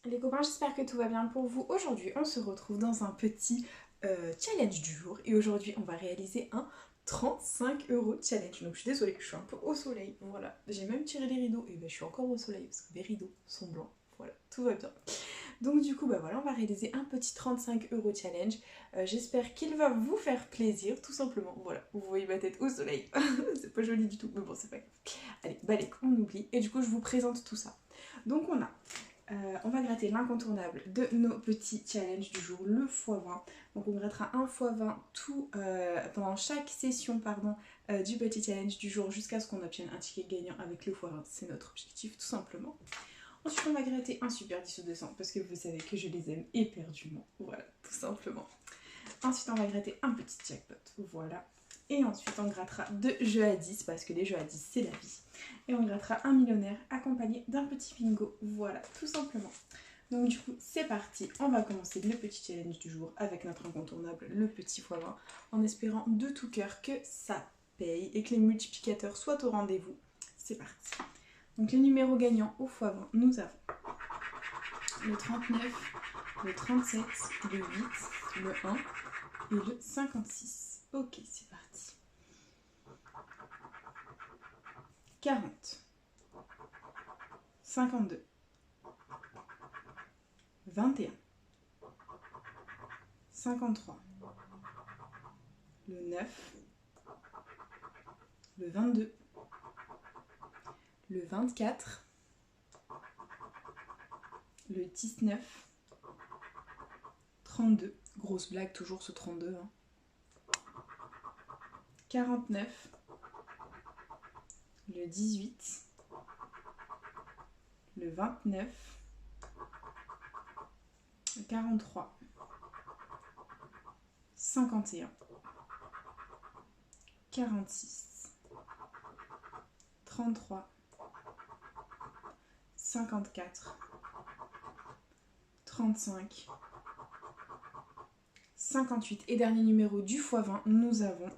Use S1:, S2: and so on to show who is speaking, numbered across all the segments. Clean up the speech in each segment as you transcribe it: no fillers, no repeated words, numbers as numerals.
S1: Les copains, j'espère que tout va bien pour vous. Aujourd'hui, on se retrouve dans un petit challenge du jour. Et aujourd'hui, on va réaliser un 35 € challenge. Donc je suis désolée, je suis un peu au soleil. Voilà, j'ai même tiré les rideaux. Et ben je suis encore au soleil parce que mes rideaux sont blancs. Voilà, tout va bien. Donc du coup, bah voilà, on va réaliser un petit 35 € challenge. J'espère qu'il va vous faire plaisir, tout simplement. Voilà, vous voyez ma tête au soleil. C'est pas joli du tout, mais bon, c'est pas grave. Allez, balai, on oublie. Et du coup, je vous présente tout ça. Donc on va gratter l'incontournable de nos petits challenges du jour, le x20. Donc on grattera un x20 pendant chaque session du petit challenge du jour jusqu'à ce qu'on obtienne un ticket gagnant avec le x20. C'est notre objectif tout simplement. Ensuite on va gratter un super 10 ou 200 parce que vous savez que je les aime éperdument. Voilà, tout simplement. Ensuite on va gratter un petit jackpot. Voilà. Et ensuite on grattera 2 jeux à 10 parce que les jeux à 10 c'est la vie. Et on grattera un millionnaire accompagné d'un petit bingo. Voilà, tout simplement. Donc du coup c'est parti, on va commencer le petit challenge du jour avec notre incontournable, le petit x20, en espérant de tout cœur que ça paye et que les multiplicateurs soient au rendez-vous. C'est parti. Donc les numéros gagnants au x20, nous avons le 39, le 37, le 8, le 1 et le 56. Ok, c'est parti. 40, 52, 21, 53, le 9, le 22, le 24, le 19, 32, grosse blague toujours ce 32, hein. 49, le 18, le 29, le 43, 51, 46, 33, 54, 35, 58 et dernier numéro du x20, nous avons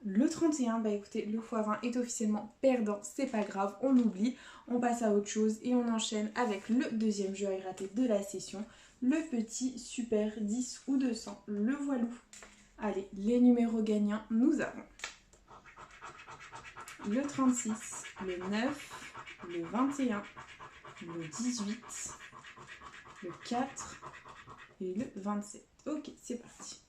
S1: le 31. Bah écoutez, le x20 est officiellement perdant, c'est pas grave, on oublie, on passe à autre chose et on enchaîne avec le deuxième jeu à gratter de la session, le petit super 10 ou 200, le voilou. Allez, les numéros gagnants, nous avons le 36, le 9, le 21, le 18, le 4 et le 27. Ok, c'est parti.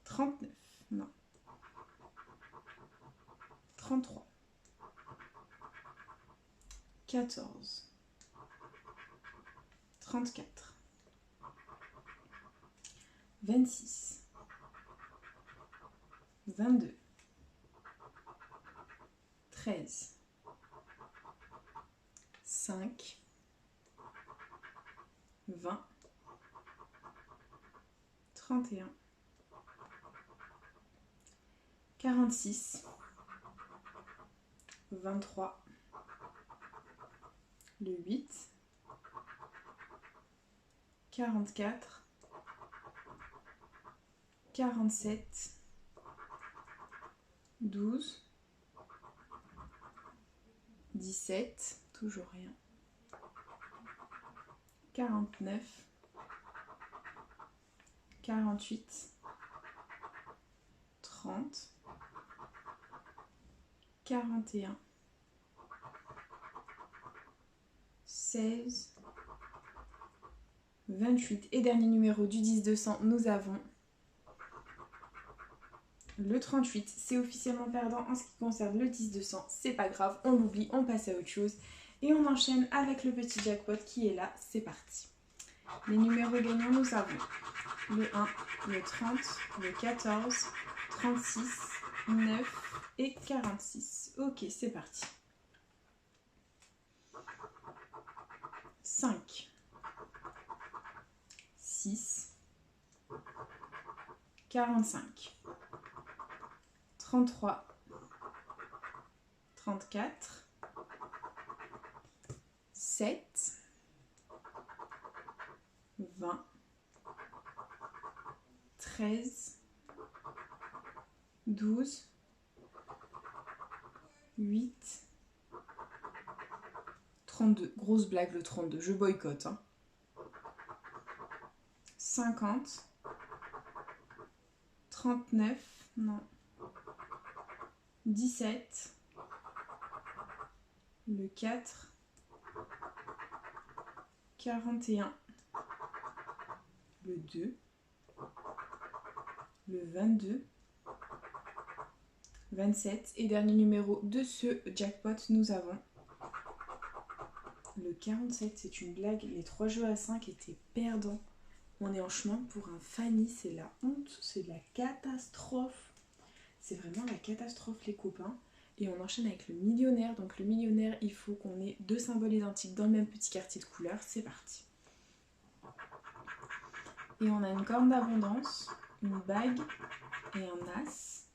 S1: 39, non. 33, 14, 34, 26, 22, 13, 5, 20, 31, 46, 23, le 8, 44, 47, 12, 17, toujours rien, 49, 48, 30, 41, 16, 28 et dernier numéro du 10-200, nous avons le 38. C'est officiellement perdant en ce qui concerne le 10-200, c'est pas grave, on l'oublie, on passe à autre chose et on enchaîne avec le petit jackpot qui est là, c'est parti. Les numéros gagnants, nous avons le 1, le 30, le 14, 36, 9 et 46. Ok, c'est parti. 5, 6, 45, 33, 34, 7, 20, 13, 12, 8, 32, grosse blague le 32, je boycotte. Hein. 50, 39, non, 17, le 4, 41, le 2, le 22, 27 et dernier numéro de ce jackpot, nous avons le 47. C'est une blague, les 3 jeux à 5 étaient perdants. On est en chemin pour un Fanny, c'est la honte, c'est la catastrophe. C'est vraiment la catastrophe les copains. Et on enchaîne avec le millionnaire. Donc le millionnaire, il faut qu'on ait 2 symboles identiques dans le même petit quartier de couleur. C'est parti. Et on a une corne d'abondance, une bague et un as.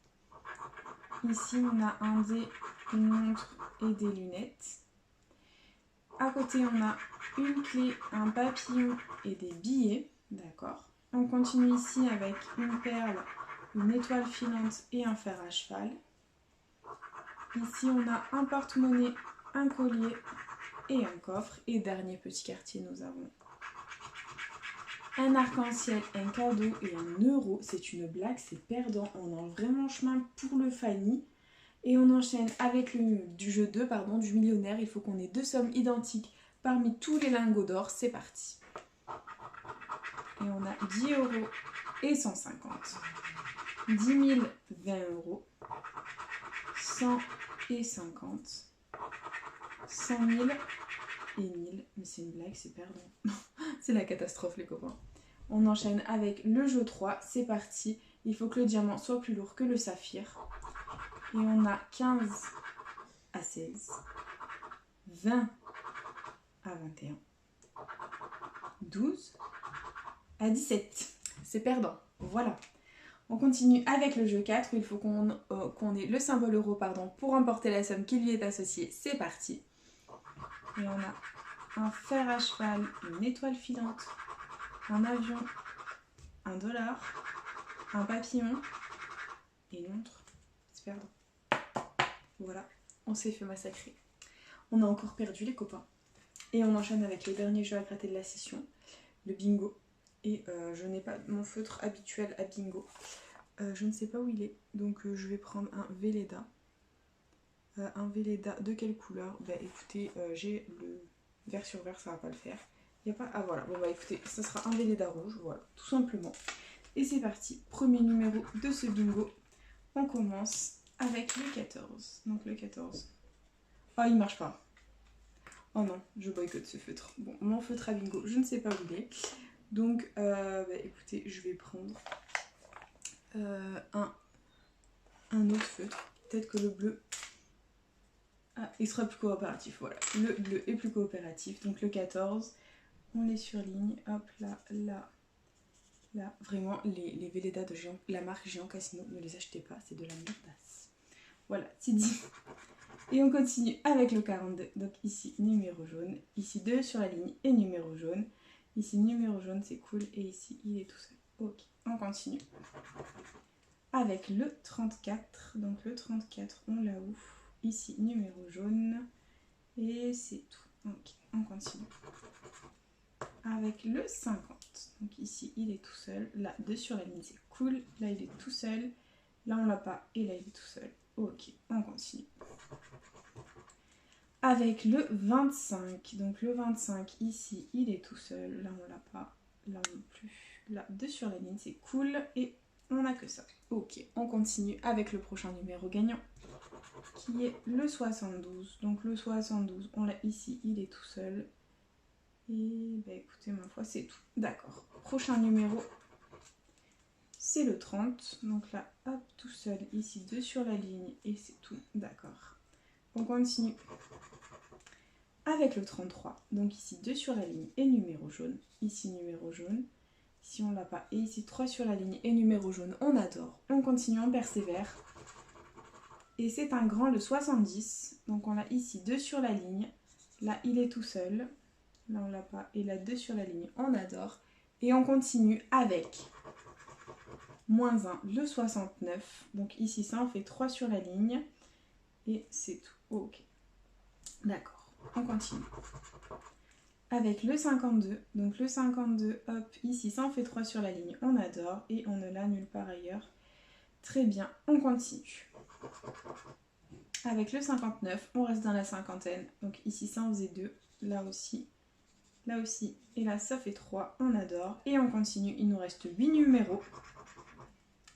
S1: Ici on a un dé, une montre et des lunettes. À côté on a une clé, un papillon et des billets. D'accord. On continue ici avec une perle, une étoile filante et un fer à cheval. Ici, on a un porte-monnaie, un collier et un coffre. Et dernier petit quartier, nous avons un arc-en-ciel, un cadeau et un euro. C'est une blague, c'est perdant. On est vraiment chemin pour le Fanny. Et on enchaîne avec du jeu 2, du millionnaire. Il faut qu'on ait 2 sommes identiques parmi tous les lingots d'or. C'est parti. Et on a 10 euros et 150. 10 000, 20 euros. 100 et 50. 100 000 et 1000. Mais c'est une blague, c'est perdant. C'est la catastrophe les copains. On enchaîne avec le jeu 3. C'est parti. Il faut que le diamant soit plus lourd que le saphir. Et on a 15 à 16. 20 à 21. 12 à 17. C'est perdant. Voilà. On continue avec le jeu 4 où il faut qu'on ait le symbole euro pour emporter la somme qui lui est associée. C'est parti. Et on a un fer à cheval, une étoile filante, un avion, un dollar, un papillon et une montre. C'est perdant. Voilà, on s'est fait massacrer. On a encore perdu les copains. Et on enchaîne avec le dernier jeu à gratter de la session, le bingo. Et je n'ai pas mon feutre habituel à bingo. Je ne sais pas où il est, donc je vais prendre un Velleda. Un Velleda de quelle couleur? Bah écoutez, j'ai le vert sur vert, ça va pas le faire. Y a pas... Ah voilà, bon bah écoutez, ça sera un Velleda rouge, voilà, tout simplement. Et c'est parti, premier numéro de ce bingo. On commence avec le 14. Donc le 14. Ah, il marche pas. Oh non, je boycotte ce feutre. Bon, mon feutre à bingo, je ne sais pas où il est. Donc, bah écoutez, je vais prendre un autre feutre. Peut-être que le bleu... Ah, il sera plus coopératif, voilà. Le bleu est plus coopératif. Donc le 14, on est sur ligne. Hop, là, là, là. Vraiment, les Velleda de la marque Géant Casino, ne les achetez pas, c'est de la merdasse. Voilà, c'est dit. Et on continue avec le 42. Donc ici, numéro jaune. Ici, 2 sur la ligne et numéro jaune. Ici, numéro jaune, c'est cool. Et ici, il est tout seul. Ok, on continue. Avec le 34. Donc le 34, on l'a où? Ici, numéro jaune. Et c'est tout. Ok, on continue. Avec le 50. Donc ici, il est tout seul. Là, 2 sur la ligne, c'est cool. Là, il est tout seul. Là, on l'a pas. Et là, il est tout seul. Ok, on continue. Avec le 25. Donc le 25, ici, il est tout seul. Là, on l'a pas. Là, non plus. Là, 2 sur la ligne, c'est cool. Et on n'a que ça. Ok, on continue avec le prochain numéro gagnant, qui est le 72. Donc le 72, on l'a ici, il est tout seul. Et bah écoutez, ma foi, c'est tout. D'accord. Prochain numéro, c'est le 30. Donc là, hop, tout seul. Ici, 2 sur la ligne. Et c'est tout. D'accord. On continue avec le 33. Donc ici, 2 sur la ligne et numéro jaune. Ici, numéro jaune. Ici, on l'a pas. Et ici, 3 sur la ligne et numéro jaune. On adore. On continue, on persévère. Et c'est un grand, le 70. Donc on a ici 2 sur la ligne. Là, il est tout seul. Là, on l'a pas. Et là, 2 sur la ligne. On adore. Et on continue avec moins 1, le 69. Donc ici, ça en fait 3 sur la ligne. Et c'est tout. Ok. D'accord. on continue. Avec le 52, donc le 52, hop, ici ça en fait 3 sur la ligne, on adore et on ne l'a nulle part ailleurs. Très bien, on continue. Avec le 59, on reste dans la cinquantaine, donc ici ça en faisait 2, là aussi, et là ça fait 3, on adore. Et on continue, il nous reste 8 numéros,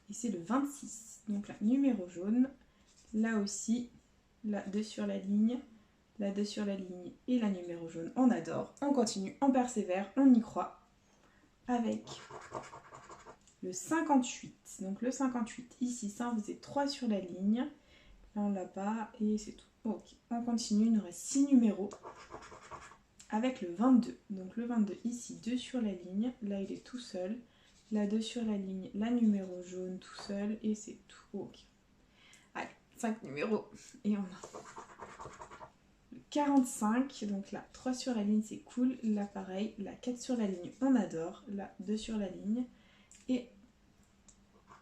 S1: et c'est le 26, donc là, numéro jaune, là aussi, là 2 sur la ligne, la 2 sur la ligne et la numéro jaune, on adore. On continue, on persévère, on y croit. Avec le 58, donc le 58, ici ça en faisait 3 sur la ligne, là on l'a pas et c'est tout. Ok, on continue, il nous reste 6 numéros. Avec le 22, donc le 22 ici 2 sur la ligne, là il est tout seul, la 2 sur la ligne, la numéro jaune tout seul et c'est tout. Ok, allez, 5 numéros et on a 45, donc là 3 sur la ligne c'est cool, là pareil, là 4 sur la ligne on adore, là 2 sur la ligne et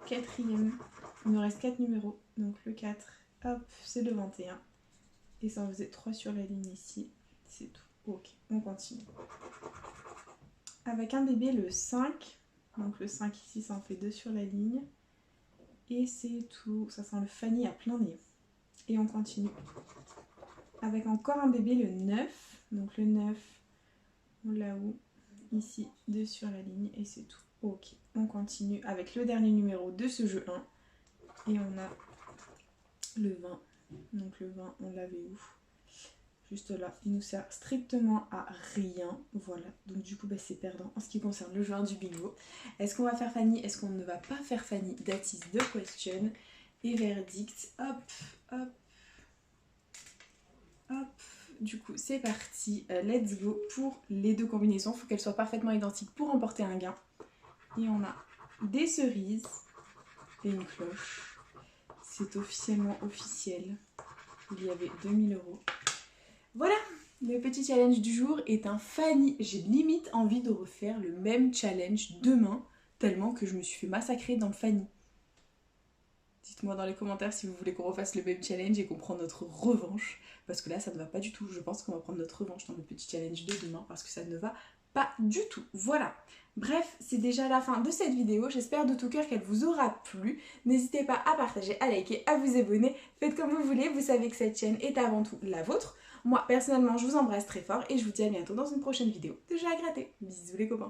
S1: quatrième, il nous reste 4 numéros, donc le 4, hop c'est le 21 et ça en faisait 3 sur la ligne ici, c'est tout. Ok, on continue. Avec un bébé le 5, donc le 5 ici ça en fait 2 sur la ligne et c'est tout, ça sent le Fanny à plein nez et on continue. Avec encore un bébé le 9, donc le 9, on l'a où? Ici, 2 sur la ligne et c'est tout. Ok, on continue avec le dernier numéro de ce jeu 1 et on a le 20, donc le 20 on l'avait où? Juste là, il nous sert strictement à rien, voilà, donc du coup bah, c'est perdant en ce qui concerne le joueur du bingo. Est-ce qu'on va faire Fanny? Est-ce qu'on ne va pas faire Fanny? That is the question. Et verdict, hop, hop. Hop, du coup c'est parti, let's go pour les deux combinaisons, il faut qu'elles soient parfaitement identiques pour remporter un gain. Et on a des cerises et une cloche, c'est officiellement officiel, il y avait 2000 €. Voilà, le petit challenge du jour est un Fanny, j'ai limite envie de refaire le même challenge demain, tellement que je me suis fait massacrer dans le Fanny. Dites-moi dans les commentaires si vous voulez qu'on refasse le même challenge et qu'on prend notre revanche. Parce que là, ça ne va pas du tout. Je pense qu'on va prendre notre revanche dans le petit challenge de demain. Parce que ça ne va pas du tout. Voilà. Bref, c'est déjà la fin de cette vidéo. J'espère de tout cœur qu'elle vous aura plu. N'hésitez pas à partager, à liker, à vous abonner. Faites comme vous voulez. Vous savez que cette chaîne est avant tout la vôtre. Moi, personnellement, je vous embrasse très fort. Et je vous dis à bientôt dans une prochaine vidéo de jeux à gratter. Bisous les copains.